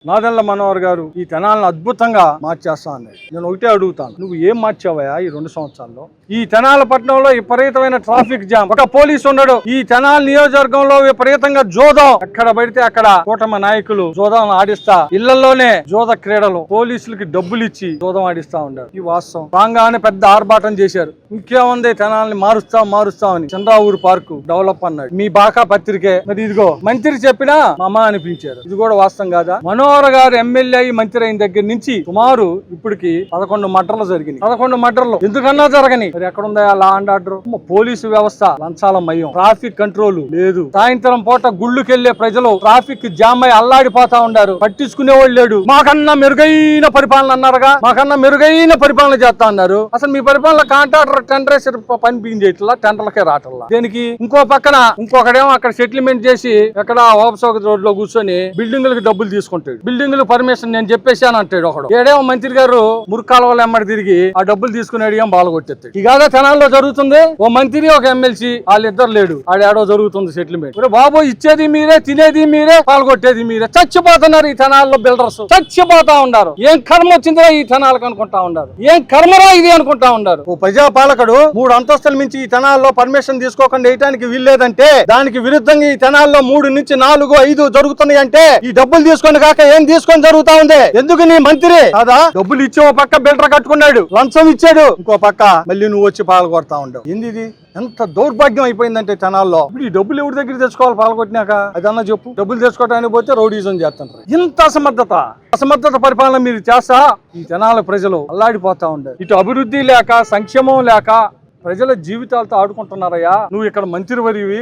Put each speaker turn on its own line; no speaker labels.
నాదెళ్ల మనోహర్ గారు ఈ తెనాలను అద్భుతంగా మార్చేస్తా అన్నాడు. నేను ఒకటే అడుగుతాను, నువ్వు ఏం మార్చావయా ఈ 2 సంవత్సరాల్లో? ఈ తెనాల పట్టణంలో విపరీతమైన ట్రాఫిక్ జామ్, ఒక పోలీసు ఉండడు. ఈ తెనాల నియోజకవర్గంలో విపరీతంగా జోదం, ఎక్కడ పడితే అక్కడ కూటమి నాయకులు జోదం ఆడిస్తా, ఇళ్లలోనే జోద క్రీడలు, పోలీసులకి డబ్బులు ఇచ్చి జోదం ఆడిస్తా ఉండారు. ఈ వాస్తవం. రాగానే పెద్ద ఆర్భాటం చేశారు. ఇంకేముంది, తెనాలని మారుస్తామని చంద్రావూరు పార్కు డెవలప్ అన్నాడు. మీ బాకా పత్రికే. మరి ఇదిగో మంత్రి చెప్పినా మామ అనిపించారు. ఇది కూడా వాస్తవం కాదా? మనోహర్ గారు ఎమ్మెల్యే మంత్రి అయిన దగ్గర నుంచి సుమారు ఇప్పటికి 11 మర్డర్లు జరిగినాయి. 11 మర్డర్లు ఎందుకన్నా జరగని. మరి ఎక్కడుందా లా అండ్ ఆర్డర్? పోలీసు వ్యవస్థ లంచాల మయం, ట్రాఫిక్ కంట్రోల్ లేదు. సాయంత్రం పూట గుళ్ళుకెళ్లే ప్రజలు ట్రాఫిక్ జామ్ అయి అల్లాడిపోతా ఉండారు. పట్టించుకునేవాళ్ళు లేడు. మాకన్నా మెరుగైన పరిపాలన అన్నారుగా, మాకన్నా మెరుగైన పరిపాలన చేస్తా అన్నారు. అసలు మీ పరిపాలన కాంట్రాక్టర్ టెండర్ పని బిగించేట్లా, టెండర్లకే రావట్లా. దేనికి? ఇంకో పక్కన ఇంకొకడేమో అక్కడ సెటిల్మెంట్ చేసి ఎక్కడ ఓపసోక రోడ్ లో కూర్చొని బిల్డింగులకు డబ్బులు తీసుకుంటాడు. బిల్డింగులు పర్మిషన్ నేను చెప్పేశాను అంటాడు ఒకడు. ఏడేమో మంత్రి గారు మురికాల వాళ్ళ ఎమ్మడి తిరిగి ఆ డబ్బులు తీసుకునేది ఏం బాగా కొట్టేస్తాడు. ఇక తెనాల్లో జరుగుతుంది. ఓ మంత్రి ఒక ఎమ్మెల్సీ, వాళ్ళిద్దరు లేడు. ఆడేడో జరుగుతుంది సెటిల్మెంట్. బాబు ఇచ్చేది మీరే, తినేది మీరే, పాల్గొట్టేది మీరే. చచ్చిపోతున్నారు ఈ తెనాల్లో బిల్డర్స్, చచ్చిపోతా ఉన్నారు. ఏం కర్మ వచ్చిందో ఈ తెనాలకు అనుకుంటా ఉన్నారు. ఏం కర్మరా ఇది అనుకుంటా ఉన్నారు. ఓ ప్రజాపాలకుడు 3 అంతస్తుల మించి ఈ తెనాల్లో పర్మిషన్ తీసుకోకుండా వేయడానికి వీల్లేదంటే దానికి విరుద్ధంగా ఈ తెనాల్లో 3 నుంచి 4, 5 జరుగుతున్నాయి అంటే ఈ డబ్బులు తీసుకొని కాక ఏం తీసుకొని జరుగుతా ఉంది? ఎందుకు నీ మంత్రి కాదా? డబ్బులు ఇచ్చి ఓ పక్క బిల్డర్ కట్టుకున్నాడు, లంచం ఇచ్చాడు, ఇంకో పక్క మళ్ళీ నువ్వు వచ్చి పాల్గొడతా ఉండవు. ఏంది? ఎంత దౌర్భాగ్యం అయిపోయిందంటే తెనాల్లో. ఇప్పుడు ఈ డబ్బులు ఎవరి దగ్గర తెచ్చుకోవాలి పాల్గొట్టినాక? అదన్నా చెప్పు. డబ్బులు తెచ్చుకోవడానికి పోతే రౌడీజం చేస్తుంటారు. ఇంత అసమర్థత పరిపాలన మీరు చేస్తా ఈ తెనాల ప్రజలు అల్లాడిపోతా ఉండారు. ఇటు అభివృద్ధి లేక, సంక్షేమం లేక ప్రజల జీవితాలతో ఆడుకుంటున్నారయ్యా. నువ్వు ఇక్కడ మంత్రివర్యువి.